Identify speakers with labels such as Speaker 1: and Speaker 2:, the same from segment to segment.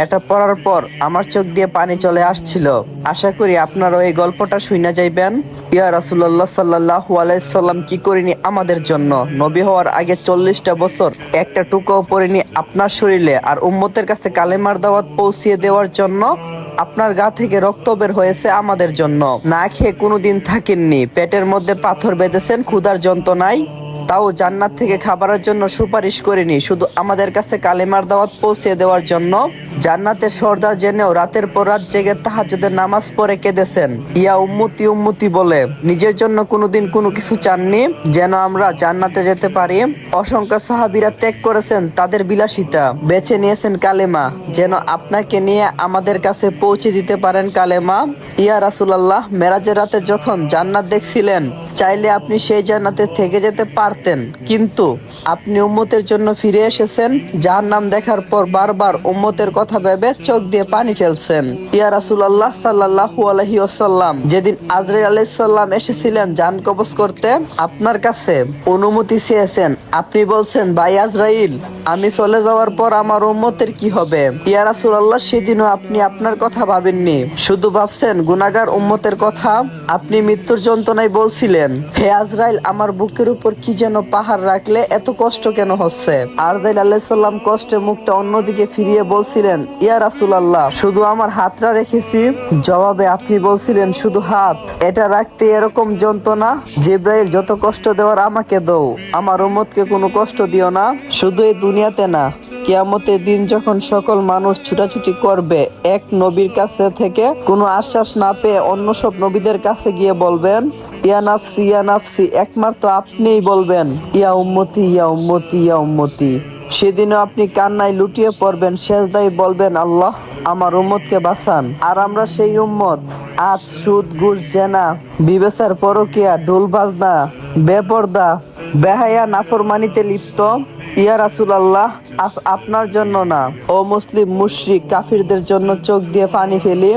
Speaker 1: এটা পড়ার পর আমার চোখ দিয়ে পানি চলে আসছিল। আশা করি আপনারা এই গল্পটা শুনে যাইবেন। ইয়া রাসূলুল্লাহ সাল্লাল্লাহু আলাইহি সাল্লাম কি করিনি আমাদের জন্য? নবী হওয়ার আগে 40টা বছর একটা টুকাও পড়েনি আপনার শরীরে, আর উম্মতের কাছে কালেমার দাওয়াত পৌঁছিয়ে দেওয়ার জন্য আপনার গা থেকে রক্ত বের হয়েছে আমাদের জন্য। না খেয়ে কোনোদিন থাকেননি, পেটের মধ্যে পাথর বেঁধেছেন ক্ষুধার যন্ত্রণায়, তাও জান্নাত থেকে খাবারের জন্য সুপারিশ করিনি, শুধু আমাদের কাছে কালেমার দাওয়াত পৌঁছে দেওয়ার জন্য। জান্নাতের সর্দার জেনেও রাতের পর রাত জেগে তাহাজ্জুদের নামাজ পড়ে কেঁদেছেন, ইয়া উম্মতি উম্মতি বলে। নিজের জন্য কোনোদিন কোনো কিছু চাননি, যেন আমরা জান্নাতে যেতে পারি। অসংখ্য সাহাবীরা ত্যাগ করেছেন তাদের বিলাসিতা, বেছে নিয়েছেন কালেমা, যেন আপনাকে নিয়ে আমাদের কাছে পৌঁছে দিতে পারেন কালেমা। ইয়া রাসূলুল্লাহ, মেরাজের রাতে যখন জান্নাত দেখছিলেন, চাইলে আপনি সেই জান্নাতে থেকে যেতে পারতেন, কিন্তু আপনি উম্মতের জন্য ফিরে এসেছেন। জাহান্নাম দেখার পর বারবার উম্মতের কথা ভেবে চোখ দিয়ে পানি ফেলছেন। ইয়া রাসূলুল্লাহ সাল্লাল্লাহু আলাইহি ওয়াসাল্লাম, যেদিন আজরাইল আলাইহিস সালাম এসেছিলেন জান কবজ করতে, আপনার কাছে অনুমতি চেয়েছেন। আপনি বলছেন, ভাই আজরাইল, আমি চলে যাওয়ার পর আমার উম্মতের কি হবে? ইয়া রাসূলুল্লাহ, সেদিনও আপনি আপনার কথা ভাবেননি, শুধু ভাবছেন গুনাহগার উম্মতের কথা। আপনি মৃত্যুর যন্ত্রণায় বলছিলেন, হে আজরাইল, আমার বুকের উপর কি যেন পাহাড় রাখলে এত কষ্ট কেন হচ্ছে? আজরাইল আলাইহিস সালাম কষ্টে মুখটা অন্যদিকে ফিরিয়ে বলছিলেন, ইয়া রাসূলুল্লাহ, শুধু আমার হাতটা রেখেছি। জবাবে আপনি বলছিলেন, শুধু হাত? এটা রাখতে এরকম যন্ত্রণা? জিবরাইল, যত কষ্ট দেওয়ার আমাকে দাও, আমার উম্মতকে কোনো কষ্ট দিও না। শুধু এই দুনিয়াতে না, কিয়ামতের দিন যখন সকল মানুষ ছুটাছুটি করবে এক নবীর কাছে থেকে কোনো আশ্বাস না পেয়ে অন্য সব নবীদের কাছে গিয়ে বলবেন, ইয়া নাফসি ইয়া নাফসি, একমাত্র আপনিই বলবেন, ইয়া উম্মতি ইয়া উম্মতি ইয়া উম্মতি। সেদিনও আপনি কান্নায় লুটিয়ে পড়বেন, সেজদায় বলবেন, আল্লাহ, আমার উম্মতকে বাঁচান। আর আমরা সেই উম্মত আজ সুদ ঘুষ জেনা বিবেচার পরকিয়া ঢোল বাজনা বেপর্দা বেহায়া নাফরমানিতে লিপ্ত। ইয়া রাসূলুল্লাহ, আজ আপনার জন্য না, ও মুসলিম মুশরিক কাফিরদের জন্য চোখ দিয়ে পানি ফেলি,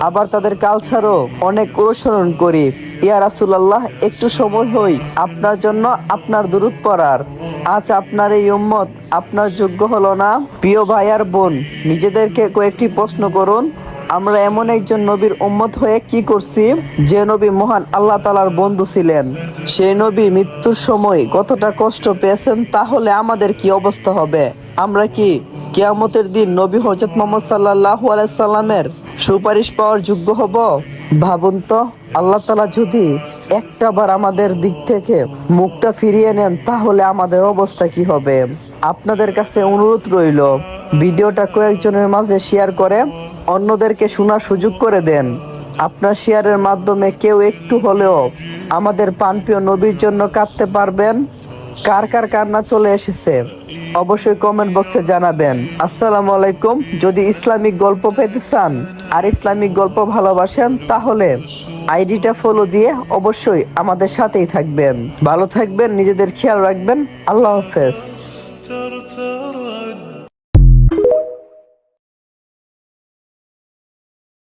Speaker 1: আবার তাদের কালচারও অনেক অনুসরণ করি। ইয়া রাসূলুল্লাহ, একটু সময় হই আপনার জন্য আপনার দুরূদ পড়ার। আজ আপনার এই উম্মত আপনার যোগ্য হলো না। প্রিয় ভাই আর বোন, নিজেদেরকে কয়েকটি প্রশ্ন করুন, আমরা এমন একজন নবীর উম্মত হয়ে কি করছি, যে নবী মহান আল্লাহ তাআলার বন্ধু ছিলেন। সেই নবী মৃত্যুর সময় কতটা কষ্ট পেয়েছেন, তাহলে আমাদের কি অবস্থা হবে? আমরা কি কিয়ামতের দিন নবী হযরত মুহাম্মদ সাল্লাল্লাহু আলাইহি সাল্লামের সুপারিশ পাওয়ার যোগ্য হব? ভাবুন তো, আল্লাহ তাআলা যদি একটাবার আমাদের দিক থেকে মুখটা ফিরিয়ে নেন, তাহলে আমাদের অবস্থা কি হবে? আপনাদের কাছে অনুরোধ রইল, ভিডিওটা কয়েকজনের মাঝে শেয়ার করে অন্যদেরকে শোনার সুযোগ করে দেন। আপনার শেয়ারের মাধ্যমে কেউ একটু হলেও আমাদের প্রাণপ্রিয় নবীর জন্য কাঁদতে পারবেন। কার কার কান্না চলে এসেছে অবশ্যই কমেন্ট বক্সে জানাবেন। আসসালামু আলাইকুম। যদি ইসলামিক গল্প পেতে চান আর ইসলামিক গল্প ভালোবাসেন, তাহলে আইডিটা ফলো দিয়ে অবশ্যই আমাদের সাথেই থাকবেন। ভালো থাকবেন, নিজেদের খেয়াল রাখবেন। আল্লাহ হাফেজ।